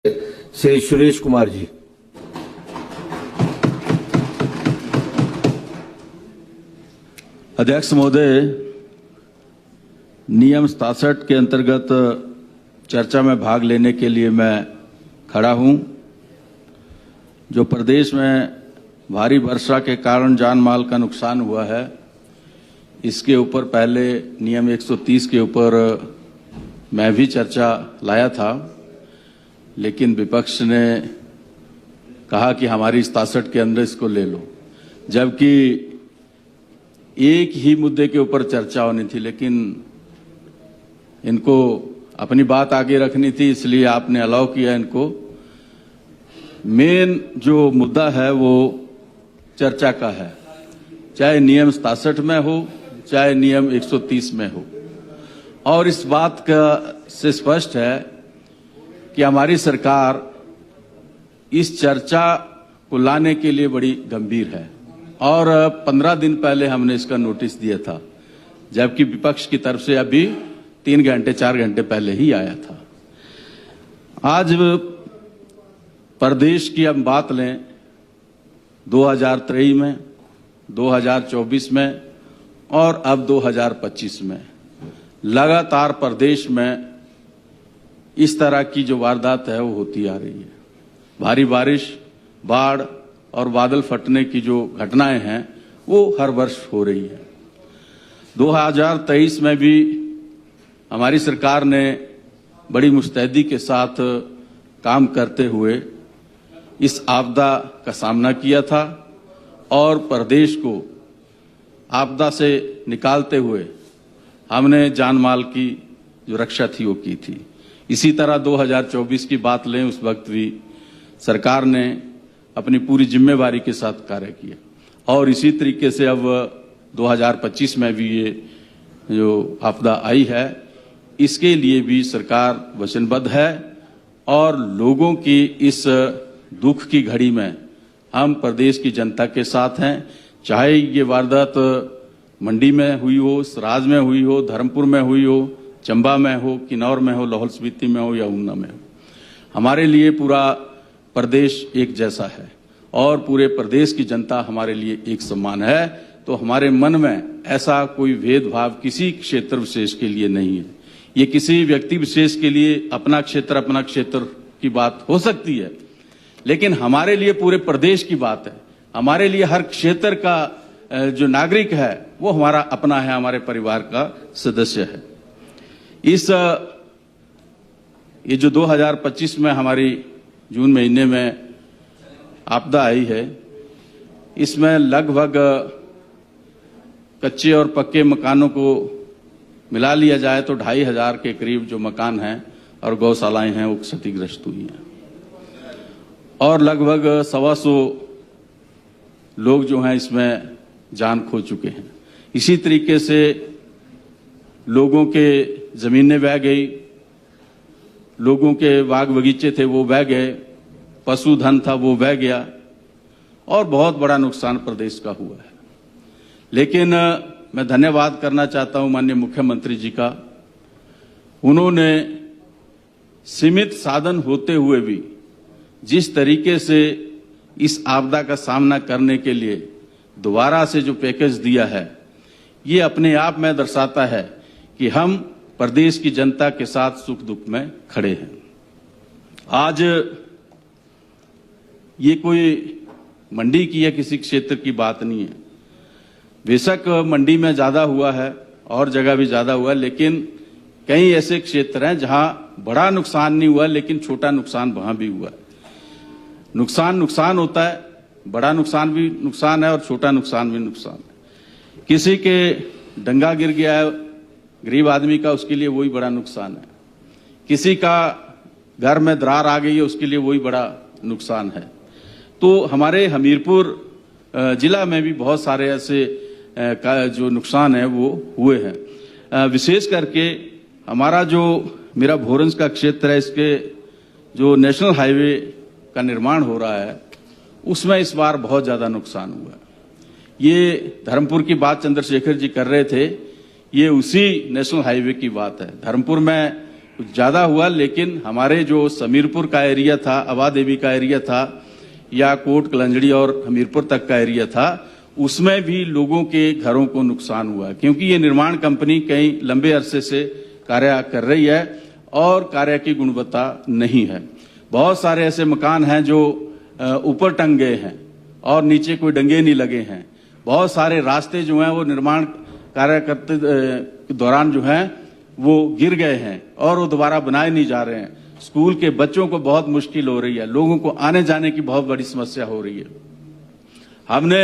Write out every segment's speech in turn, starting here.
श्री सुरेश कुमार जी। अध्यक्ष महोदय, नियम 67 के अंतर्गत चर्चा में भाग लेने के लिए मैं खड़ा हूं। जो प्रदेश में भारी वर्षा के कारण जान माल का नुकसान हुआ है, इसके ऊपर पहले नियम 130 के ऊपर मैं भी चर्चा लाया था, लेकिन विपक्ष ने कहा कि हमारी 67 के अंदर इसको ले लो, जबकि एक ही मुद्दे के ऊपर चर्चा होनी थी, लेकिन इनको अपनी बात आगे रखनी थी, इसलिए आपने अलाउ किया इनको। मेन जो मुद्दा है वो चर्चा का है, चाहे नियम 67 में हो चाहे नियम 130 में हो। और इस बात का से स्पष्ट है कि हमारी सरकार इस चर्चा को लाने के लिए बड़ी गंभीर है और 15 दिन पहले हमने इसका नोटिस दिया था, जबकि विपक्ष की तरफ से अभी 3 घंटे 4 घंटे पहले ही आया था। आज प्रदेश की हम बात लें, 2023 में, 2024 में और अब 2025 में लगातार प्रदेश में इस तरह की जो वारदात है वो होती आ रही है। भारी बारिश, बाढ़ और बादल फटने की जो घटनाएं हैं वो हर वर्ष हो रही है। 2023 में भी हमारी सरकार ने बड़ी मुस्तैदी के साथ काम करते हुए इस आपदा का सामना किया था और प्रदेश को आपदा से निकालते हुए हमने जान माल की जो रक्षा थी वो की थी। इसी तरह 2024 की बात लें, उस वक्त भी सरकार ने अपनी पूरी जिम्मेवारी के साथ कार्य किया और इसी तरीके से अब 2025 में भी ये जो आपदा आई है, इसके लिए भी सरकार वचनबद्ध है और लोगों की इस दुख की घड़ी में हम प्रदेश की जनता के साथ हैं। चाहे ये वारदात मंडी में हुई हो, सराज में हुई हो, धर्मपुर में हुई हो, चंबा में हो, किन्नौर में हो, लाहौल स्पीति में हो या ऊना में हो, हमारे लिए पूरा प्रदेश एक जैसा है और पूरे प्रदेश की जनता हमारे लिए एक समान है। तो हमारे मन में ऐसा कोई भेदभाव किसी क्षेत्र विशेष के लिए नहीं है। ये किसी व्यक्ति विशेष के लिए अपना क्षेत्र की बात हो सकती है, लेकिन हमारे लिए पूरे प्रदेश की बात है। हमारे लिए हर क्षेत्र का जो नागरिक है वो हमारा अपना है, हमारे परिवार का सदस्य है। ये जो 2025 में हमारी जून महीने में आपदा आई है, इसमें लगभग कच्चे और पक्के मकानों को मिला लिया जाए तो 2500 के करीब जो मकान हैं और गौशालाएं हैं वो क्षतिग्रस्त हुई हैं और लगभग 125 लोग जो हैं इसमें जान खो चुके हैं। इसी तरीके से लोगों के जमीनें बह गई, लोगों के बाग बगीचे थे वो बह गए, पशुधन था वो बह गया और बहुत बड़ा नुकसान प्रदेश का हुआ है। लेकिन मैं धन्यवाद करना चाहता हूं माननीय मुख्यमंत्री जी का। उन्होंने सीमित साधन होते हुए भी जिस तरीके से इस आपदा का सामना करने के लिए दोबारा से जो पैकेज दिया है, ये अपने आप में दर्शाता है कि हम प्रदेश की जनता के साथ सुख दुख में खड़े हैं। आज ये कोई मंडी की या किसी क्षेत्र की बात नहीं है। बेशक मंडी में ज्यादा हुआ है और जगह भी ज्यादा हुआ है, लेकिन कई ऐसे क्षेत्र हैं जहां बड़ा नुकसान नहीं हुआ लेकिन छोटा नुकसान वहां भी हुआ है। नुकसान होता है, बड़ा नुकसान भी नुकसान है और छोटा नुकसान भी नुकसान है। किसी के डंगा गिर गया है गरीब आदमी का, उसके लिए वही बड़ा नुकसान है। किसी का घर में दरार आ गई है, उसके लिए वही बड़ा नुकसान है। तो हमारे हमीरपुर जिला में भी बहुत सारे ऐसे का जो नुकसान है वो हुए हैं। विशेष करके हमारा जो मेरा भोरंज का क्षेत्र है, इसके जो नेशनल हाईवे का निर्माण हो रहा है उसमें इस बार बहुत ज्यादा नुकसान हुआ है। ये धर्मपुर की बात चंद्रशेखर जी कर रहे थे, ये उसी नेशनल हाईवे की बात है। धर्मपुर में कुछ ज्यादा हुआ, लेकिन हमारे जो समीरपुर का एरिया था, अवा देवी का एरिया था, या कोट कलंजड़ी और हमीरपुर तक का एरिया था, उसमें भी लोगों के घरों को नुकसान हुआ, क्योंकि ये निर्माण कंपनी कई लंबे अरसे से कार्य कर रही है और कार्य की गुणवत्ता नहीं है। बहुत सारे ऐसे मकान हैं जो ऊपर टंग गए हैं और नीचे कोई डंगे नहीं लगे हैं। बहुत सारे रास्ते जो हैं वो निर्माण कार्य करते के दौरान जो हैं वो गिर गए हैं और वो दोबारा बनाए नहीं जा रहे हैं। स्कूल के बच्चों को बहुत मुश्किल हो रही है, लोगों को आने जाने की बहुत बड़ी समस्या हो रही है। हमने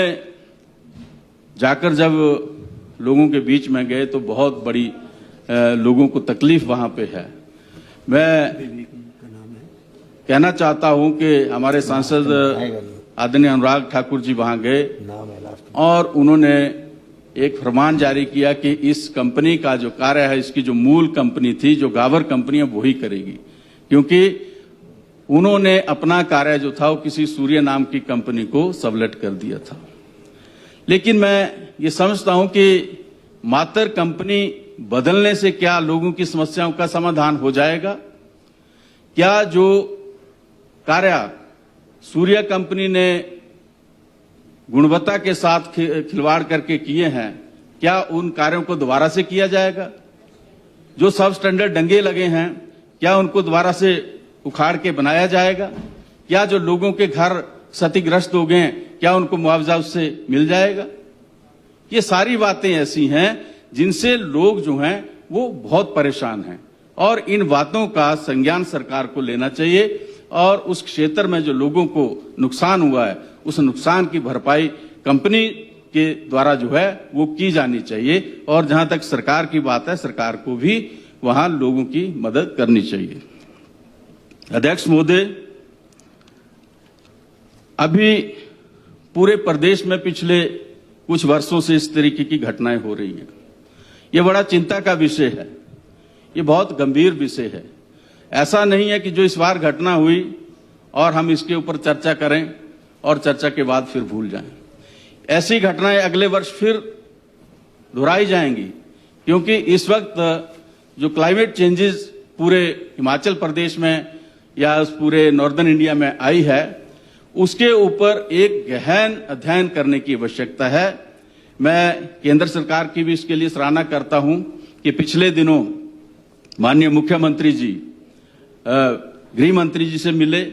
जाकर जब लोगों के बीच में गए तो बहुत बड़ी लोगों को तकलीफ वहां पे है। मैं कहना चाहता हूं कि हमारे सांसद आदरणीय अनुराग ठाकुर जी वहां गए और उन्होंने एक फरमान जारी किया कि इस कंपनी का जो कार्य है, इसकी जो मूल कंपनी थी, जो गावर कंपनी है, वही करेगी, क्योंकि उन्होंने अपना कार्य जो था वो किसी सूर्य नाम की कंपनी को सबलेट कर दिया था। लेकिन मैं ये समझता हूं कि मात्र कंपनी बदलने से क्या लोगों की समस्याओं का समाधान हो जाएगा? क्या जो कार्य सूर्य कंपनी ने गुणवत्ता के साथ खिलवाड़ करके किए हैं, क्या उन कार्यों को दोबारा से किया जाएगा? जो सब स्टैंडर्ड डंगे लगे हैं, क्या उनको दोबारा से उखाड़ के बनाया जाएगा? क्या जो लोगों के घर क्षतिग्रस्त हो गए, क्या उनको मुआवजा उससे मिल जाएगा? ये सारी बातें ऐसी हैं जिनसे लोग जो हैं वो बहुत परेशान हैं और इन बातों का संज्ञान सरकार को लेना चाहिए और उस क्षेत्र में जो लोगों को नुकसान हुआ है उस नुकसान की भरपाई कंपनी के द्वारा जो है वो की जानी चाहिए। और जहां तक सरकार की बात है, सरकार को भी वहां लोगों की मदद करनी चाहिए। अध्यक्ष महोदय, अभी पूरे प्रदेश में पिछले कुछ वर्षों से इस तरीके की घटनाएं हो रही हैं। ये बड़ा चिंता का विषय है, ये बहुत गंभीर विषय है। ऐसा नहीं है कि जो इस बार घटना हुई और हम इसके ऊपर चर्चा करें और चर्चा के बाद फिर भूल जाएं। ऐसी घटनाएं अगले वर्ष फिर दोहराई जाएंगी, क्योंकि इस वक्त जो क्लाइमेट चेंजेस पूरे हिमाचल प्रदेश में या उस पूरे नॉर्दर्न इंडिया में आई है, उसके ऊपर एक गहन अध्ययन करने की आवश्यकता है। मैं केंद्र सरकार की भी इसके लिए सराहना करता हूं कि पिछले दिनों माननीय मुख्यमंत्री जी गृह मंत्री जी से मिले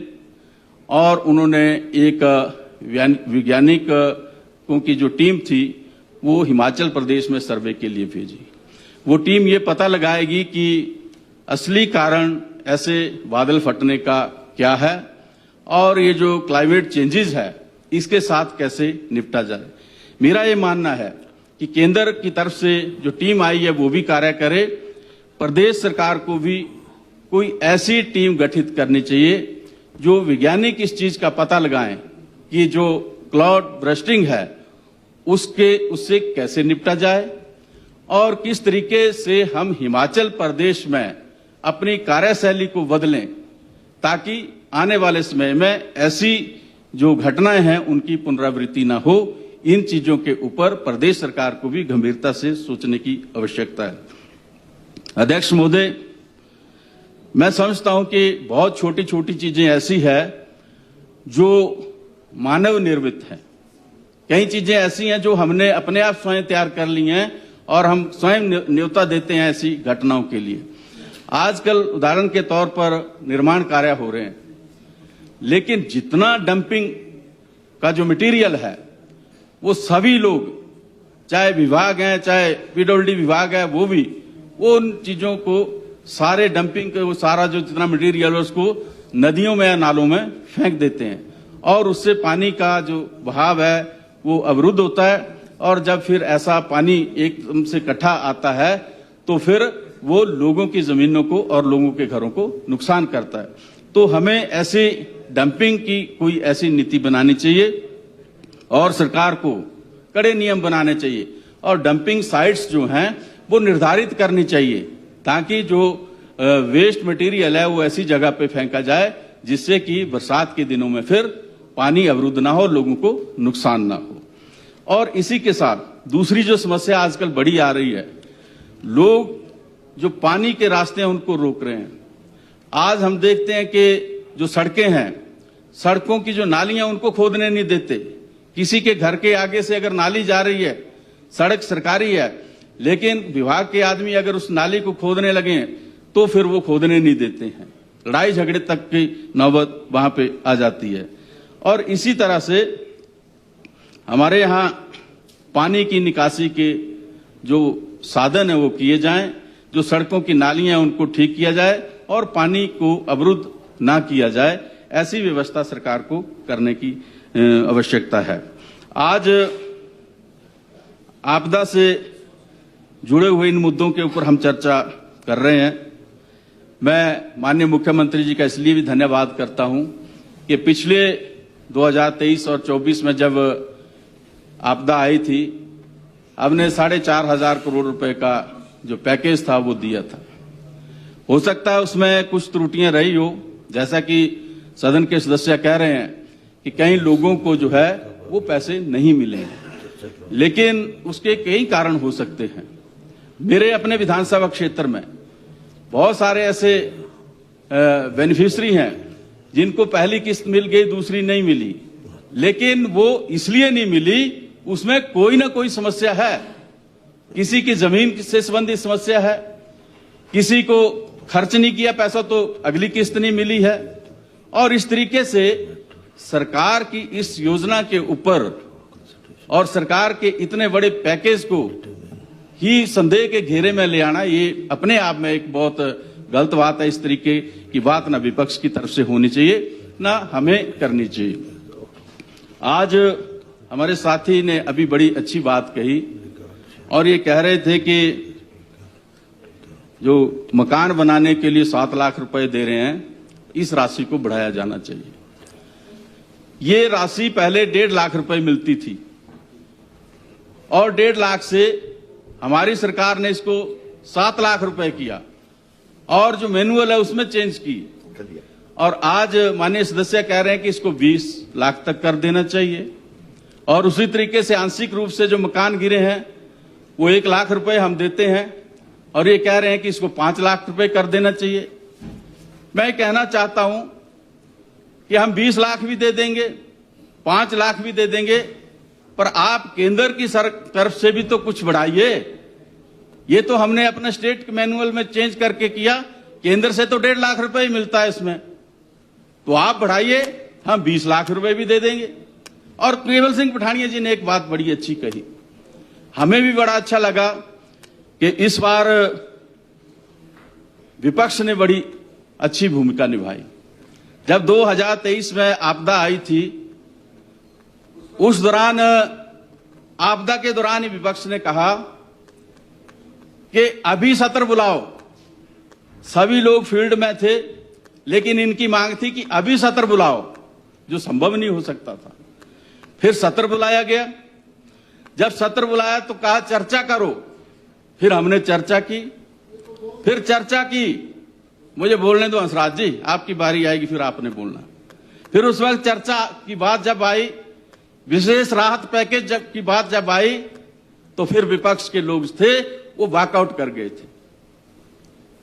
और उन्होंने एक वैज्ञानिकों की जो टीम थी वो हिमाचल प्रदेश में सर्वे के लिए भेजी। वो टीम ये पता लगाएगी कि असली कारण ऐसे बादल फटने का क्या है और ये जो क्लाइमेट चेंजेस है इसके साथ कैसे निपटा जाए। मेरा ये मानना है कि केंद्र की तरफ से जो टीम आई है वो भी कार्य करे, प्रदेश सरकार को भी कोई ऐसी टीम गठित करनी चाहिए जो वैज्ञानिक इस चीज का पता लगाएं कि जो क्लाउड बर्स्टिंग है उससे कैसे निपटा जाए और किस तरीके से हम हिमाचल प्रदेश में अपनी कार्यशैली को बदलें ताकि आने वाले समय में ऐसी जो घटनाएं हैं उनकी पुनरावृत्ति न हो। इन चीजों के ऊपर प्रदेश सरकार को भी गंभीरता से सोचने की आवश्यकता है। अध्यक्ष महोदय, मैं समझता हूं कि बहुत छोटी छोटी चीजें ऐसी है जो मानव निर्मित है। कई चीजें ऐसी हैं जो हमने अपने आप स्वयं तैयार कर ली हैं और हम स्वयं न्योता देते हैं ऐसी घटनाओं के लिए। आजकल उदाहरण के तौर पर निर्माण कार्य हो रहे हैं, लेकिन जितना डंपिंग का जो मटेरियल है वो सभी लोग, चाहे विभाग हैं चाहे पीडब्ल्यूडी विभाग है, वो उन चीजों को सारे डंपिंग के वो सारा जो जितना मटेरियल है उसको नदियों में या नालों में फेंक देते हैं और उससे पानी का जो बहाव है वो अवरुद्ध होता है और जब फिर ऐसा पानी एकदम से इकट्ठा आता है तो फिर वो लोगों की जमीनों को और लोगों के घरों को नुकसान करता है। तो हमें ऐसी डंपिंग की कोई ऐसी नीति बनानी चाहिए और सरकार को कड़े नियम बनाने चाहिए और डंपिंग साइट्स जो हैं वो निर्धारित करनी चाहिए ताकि जो वेस्ट मटेरियल है वो ऐसी जगह पे फेंका जाए जिससे कि बरसात के दिनों में फिर पानी अवरुद्ध ना हो, लोगों को नुकसान ना हो। और इसी के साथ दूसरी जो समस्या आजकल बड़ी आ रही है, लोग जो पानी के रास्ते हैं उनको रोक रहे हैं। आज हम देखते हैं कि जो सड़कें हैं, सड़कों की जो नालियां उनको खोदने नहीं देते। किसी के घर के आगे से अगर नाली जा रही है, सड़क सरकारी है, लेकिन विभाग के आदमी अगर उस नाली को खोदने लगे तो फिर वो खोदने नहीं देते हैं। लड़ाई झगड़े तक की नौबत वहां पे आ जाती है। और इसी तरह से हमारे यहाँ पानी की निकासी के जो साधन है वो किए जाएं, जो सड़कों की नालियां उनको ठीक किया जाए और पानी को अवरुद्ध ना किया जाए, ऐसी व्यवस्था सरकार को करने की आवश्यकता है। आज आपदा से जुड़े हुए इन मुद्दों के ऊपर हम चर्चा कर रहे हैं। मैं माननीय मुख्यमंत्री जी का इसलिए भी धन्यवाद करता हूं कि पिछले 2023 और 24 में जब आपदा आई थी, हमने 4,500 करोड़ रुपए का जो पैकेज था वो दिया था। हो सकता है उसमें कुछ त्रुटियां रही हो, जैसा कि सदन के सदस्य कह रहे हैं कि कई लोगों को जो है वो पैसे नहीं मिले हैं, लेकिन उसके कई कारण हो सकते हैं। मेरे अपने विधानसभा क्षेत्र में बहुत सारे ऐसे बेनिफिशियरी हैं जिनको पहली किस्त मिल गई, दूसरी नहीं मिली, लेकिन वो इसलिए नहीं मिली, उसमें कोई ना कोई समस्या है। किसी की जमीन से संबंधित समस्या है, किसी को खर्च नहीं किया पैसा तो अगली किस्त नहीं मिली है। और इस तरीके से सरकार की इस योजना के ऊपर और सरकार के इतने बड़े पैकेज को ही संदेह के घेरे में ले आना, ये अपने आप में एक बहुत गलत बात है। इस तरीके की बात ना विपक्ष की तरफ से होनी चाहिए, ना हमें करनी चाहिए। आज हमारे साथी ने अभी बड़ी अच्छी बात कही और ये कह रहे थे कि जो मकान बनाने के लिए 7 लाख रुपए दे रहे हैं, इस राशि को बढ़ाया जाना चाहिए। ये राशि पहले 1.5 लाख रुपए मिलती थी और 1.5 लाख से हमारी सरकार ने इसको 7 लाख रुपए किया और जो मैनुअल है उसमें चेंज की। और आज माननीय सदस्य कह रहे हैं कि इसको 20 लाख तक कर देना चाहिए। और उसी तरीके से आंशिक रूप से जो मकान गिरे हैं वो 1 लाख रुपए हम देते हैं और ये कह रहे हैं कि इसको 5 लाख रुपए कर देना चाहिए। मैं कहना चाहता हूं कि हम 20 लाख भी दे देंगे, 5 लाख भी दे देंगे, पर आप केंद्र की तरफ से भी तो कुछ बढ़ाइए। ये तो हमने अपने स्टेट मैनुअल में चेंज करके किया, केंद्र से तो 1.5 लाख रुपए ही मिलता है इसमें, तो आप बढ़ाइए, हम 20 लाख रुपए भी दे देंगे। और केवल सिंह पठानिया जी ने एक बात बड़ी अच्छी कही, हमें भी बड़ा अच्छा लगा कि इस बार विपक्ष ने बड़ी अच्छी भूमिका निभाई। जब 2023 में आपदा आई थी, उस दौरान आपदा के दौरान ही विपक्ष ने कहा कि अभी सत्र बुलाओ। सभी लोग फील्ड में थे, लेकिन इनकी मांग थी कि अभी सत्र बुलाओ, जो संभव नहीं हो सकता था। फिर सत्र बुलाया गया। जब सत्र बुलाया तो कहा चर्चा करो। फिर हमने चर्चा की, फिर चर्चा की। मुझे बोलने दो हंसराज जी, आपकी बारी आएगी, फिर आपने बोलना। फिर उस वक्त चर्चा की बात जब आई, विशेष राहत पैकेज की बात जब आई, तो फिर विपक्ष के लोग थे वो वॉकआउट कर गए थे।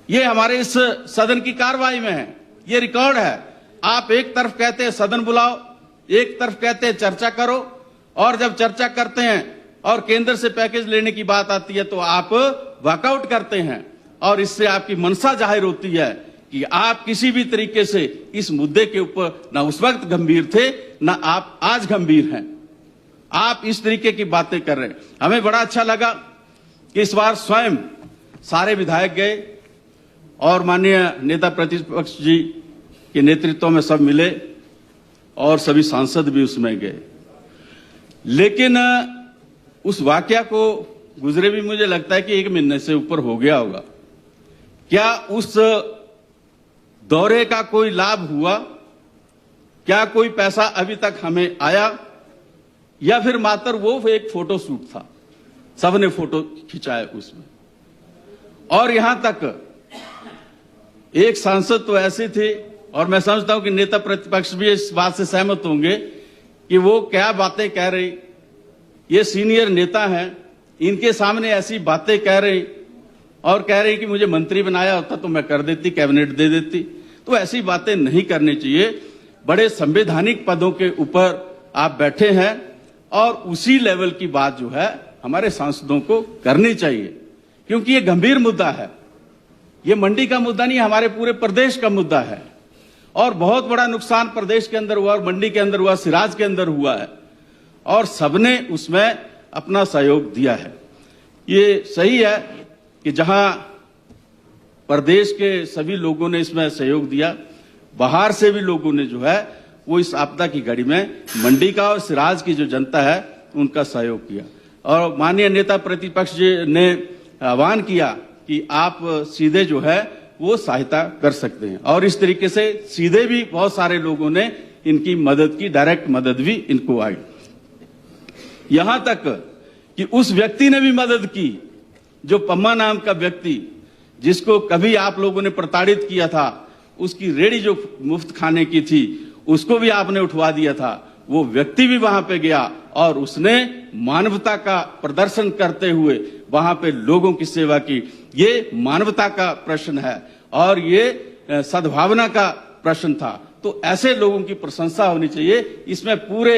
ये हमारे इस सदन की कार्रवाई में है, ये रिकॉर्ड है। आप एक तरफ कहते हैं सदन बुलाओ, एक तरफ कहते हैं चर्चा करो, और जब चर्चा करते हैं और केंद्र से पैकेज लेने की बात आती है तो आप वॉकआउट करते हैं। और इससे आपकी मनसा जाहिर होती है कि आप किसी भी तरीके से इस मुद्दे के ऊपर ना उस वक्त गंभीर थे, ना आप आज गंभीर हैं। आप इस तरीके की बातें कर रहे हैं। हमें बड़ा अच्छा लगा कि इस बार स्वयं सारे विधायक गए और माननीय नेता प्रतिपक्ष जी के नेतृत्व में सब मिले और सभी सांसद भी उसमें गए। लेकिन उस वाकया को गुजरे भी मुझे लगता है कि 1 महीने से ऊपर हो गया होगा। क्या उस दौरे का कोई लाभ हुआ? क्या कोई पैसा अभी तक हमें आया? या फिर मात्र वो एक फोटो शूट था, सबने फोटो खिंचाए उसमें। और यहां तक एक सांसद तो ऐसे थे, और मैं समझता हूं कि नेता प्रतिपक्ष भी इस बात से सहमत होंगे कि वो क्या बातें कह रही। ये सीनियर नेता हैं, इनके सामने ऐसी बातें कह रही और कह रही कि मुझे मंत्री बनाया होता तो मैं कर देती, कैबिनेट दे देती। तो ऐसी बातें नहीं करनी चाहिए। बड़े संवैधानिक पदों के ऊपर आप बैठे हैं और उसी लेवल की बात जो है हमारे सांसदों को करनी चाहिए, क्योंकि ये गंभीर मुद्दा है। ये मंडी का मुद्दा नहीं, हमारे पूरे प्रदेश का मुद्दा है और बहुत बड़ा नुकसान प्रदेश के अंदर हुआ और मंडी के अंदर हुआ, सिराज के अंदर हुआ है और सबने उसमें अपना सहयोग दिया है। ये सही है कि जहां प्रदेश के सभी लोगों ने इसमें सहयोग दिया, बाहर से भी लोगों ने जो है वो इस आपदा की घड़ी में मंडी का और सिराज की जो जनता है उनका सहयोग किया। और माननीय नेता प्रतिपक्ष जी ने आह्वान किया कि आप सीधे जो है वो सहायता कर सकते हैं और इस तरीके से सीधे भी बहुत सारे लोगों ने इनकी मदद की, डायरेक्ट मदद भी इनको आई। यहां तक कि उस व्यक्ति ने भी मदद की जो पम्मा नाम का व्यक्ति, जिसको कभी आप लोगों ने प्रताड़ित किया था, उसकी रेडी जो मुफ्त खाने की थी उसको भी आपने उठवा दिया था। वो व्यक्ति भी वहां पे गया और उसने मानवता का प्रदर्शन करते हुए वहां पे लोगों की सेवा की। ये मानवता का प्रश्न है और ये सद्भावना का प्रश्न था। तो ऐसे लोगों की प्रशंसा होनी चाहिए। इसमें पूरे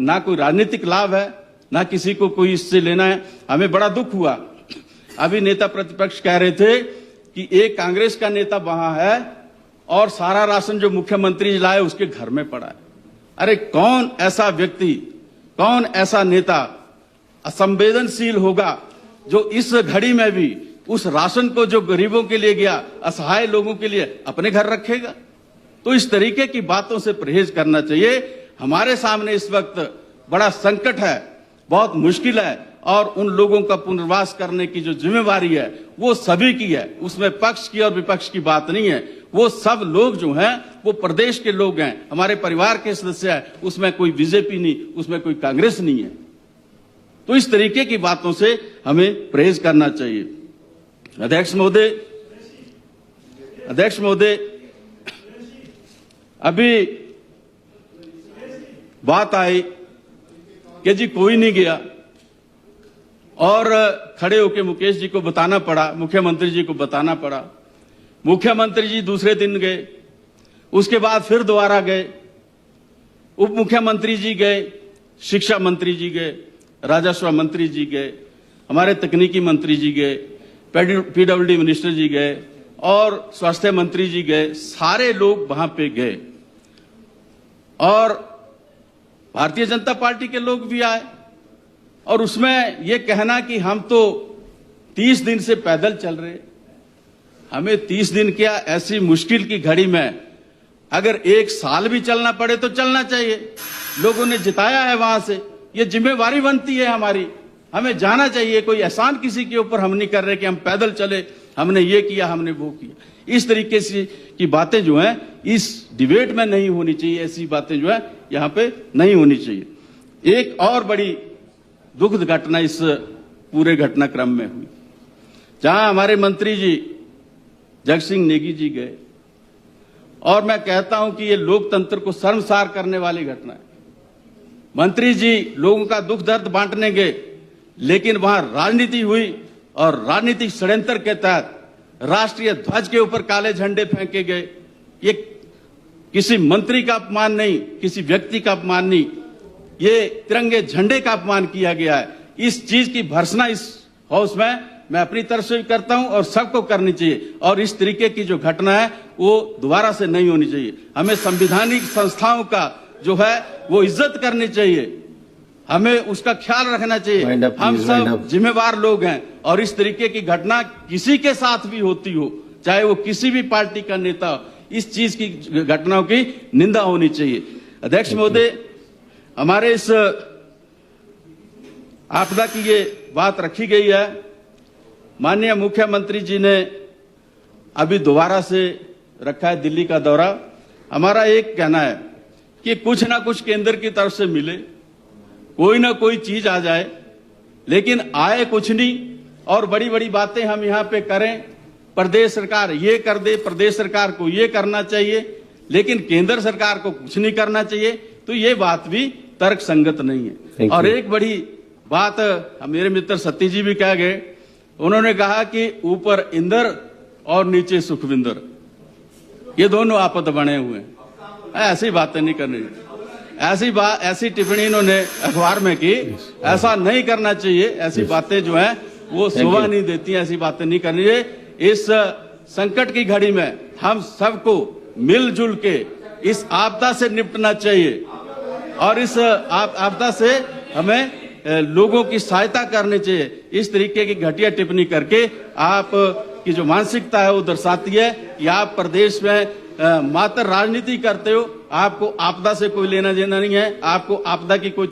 ना कोई राजनीतिक लाभ है, ना किसी को कोई इससे लेना है। हमें बड़ा दुख हुआ, अभी नेता प्रतिपक्ष कह रहे थे कि एक कांग्रेस का नेता वहां है और सारा राशन जो मुख्यमंत्री जी लाए उसके घर में पड़ा है। अरे कौन ऐसा व्यक्ति, कौन ऐसा नेता असंवेदनशील होगा जो इस घड़ी में भी उस राशन को जो गरीबों के लिए गया, असहाय लोगों के लिए अपने घर रखेगा? तो इस तरीके की बातों से परहेज करना चाहिए। हमारे सामने इस वक्त बड़ा संकट है, बहुत मुश्किल है और उन लोगों का पुनर्वास करने की जो जिम्मेवारी है वो सभी की है। उसमें पक्ष की और विपक्ष की बात नहीं है। वो सब लोग जो हैं वो प्रदेश के लोग हैं, हमारे परिवार के सदस्य हैं। उसमें कोई बीजेपी नहीं, उसमें कोई कांग्रेस नहीं है। तो इस तरीके की बातों से हमें परहेज करना चाहिए। अध्यक्ष महोदय, अभी बात आई कि जी कोई नहीं गया और खड़े होकर मुकेश जी को बताना पड़ा, मुख्यमंत्री जी को बताना पड़ा। मुख्यमंत्री जी दूसरे दिन गए, उसके बाद फिर दोबारा गए, उप मुख्यमंत्री जी गए, शिक्षा मंत्री जी गए, राजस्व मंत्री जी गए, हमारे तकनीकी मंत्री जी गए, पीडब्ल्यूडी मिनिस्टर जी गए और स्वास्थ्य मंत्री जी गए। सारे लोग वहां पे गए और भारतीय जनता पार्टी के लोग भी आए। और उसमें यह कहना कि हम तो 30 दिन से पैदल चल रहे, हमें 30 दिन क्या, ऐसी मुश्किल की घड़ी में अगर 1 साल भी चलना पड़े तो चलना चाहिए। लोगों ने जिताया है वहां से, ये जिम्मेवारी बनती है हमारी, हमें जाना चाहिए। कोई एहसान किसी के ऊपर हम नहीं कर रहे कि हम पैदल चले, हमने ये किया, हमने वो किया। इस तरीके से की बातें जो हैं इस डिबेट में नहीं होनी चाहिए। ऐसी बातें जो है यहां पे नहीं होनी चाहिए। एक और बड़ी दुखद घटना इस पूरे घटनाक्रम में हुई, जहां हमारे मंत्री जी जगसिंह नेगी जी गए और मैं कहता हूं कि ये लोकतंत्र को शर्मसार करने वाली घटना है। मंत्री जी लोगों का दुख दर्द बांटने गए, लेकिन वहां राजनीति हुई और राजनीतिक षड्यंत्र के तहत राष्ट्रीय ध्वज के ऊपर काले झंडे फेंके गए। ये किसी मंत्री का अपमान नहीं, किसी व्यक्ति का अपमान नहीं, ये तिरंगे झंडे का अपमान किया गया है। इस चीज की भर्त्सना इस हाउस में मैं अपनी तरफ से भी करता हूं और सबको करनी चाहिए। और इस तरीके की जो घटना है वो दोबारा से नहीं होनी चाहिए। हमें संवैधानिक संस्थाओं का जो है वो इज्जत करनी चाहिए, हमें उसका ख्याल रखना चाहिए। हम सब जिम्मेवार लोग हैं और इस तरीके की घटना किसी के साथ भी होती हो, चाहे वो किसी भी पार्टी का नेता हो, इस चीज की घटनाओं की निंदा होनी चाहिए। अध्यक्ष महोदय, हमारे इस आपदा की ये बात रखी गई है। माननीय मुख्यमंत्री जी ने अभी दोबारा से रखा है दिल्ली का दौरा। हमारा एक कहना है कि कुछ ना कुछ केंद्र की तरफ से मिले, कोई ना कोई चीज आ जाए, लेकिन आए कुछ नहीं और बड़ी बड़ी बातें हम यहां पे करें। प्रदेश सरकार ये कर दे, प्रदेश सरकार को ये करना चाहिए, लेकिन केंद्र सरकार को कुछ नहीं करना चाहिए, तो ये बात भी तर्क संगत नहीं है। और एक बड़ी बात मेरे मित्र सती जी भी कह गए उन्होंने कहा कि ऊपर इंद्र और नीचे सुखविंदर, ये दोनों आपद बने हुए हैं। ऐसी बातें नहीं करनी, ऐसी टिप्पणी इन्होंने अखबार में की। ऐसा नहीं करना चाहिए, ऐसी बातें जो है वो शोभा नहीं देती, ऐसी बातें नहीं करनी चाहिए। इस संकट की घड़ी में हम सबको मिलजुल के इस आपदा से निपटना चाहिए और इस आपदा से हमें लोगों की सहायता करनी चाहिए। इस तरीके की घटिया टिप्पणी करके आप की जो मानसिकता है वो दर्शाती है कि आप प्रदेश में मात्र राजनीति करते हो, आपको आपदा से कोई लेना देना नहीं है, आपको आपदा की कोई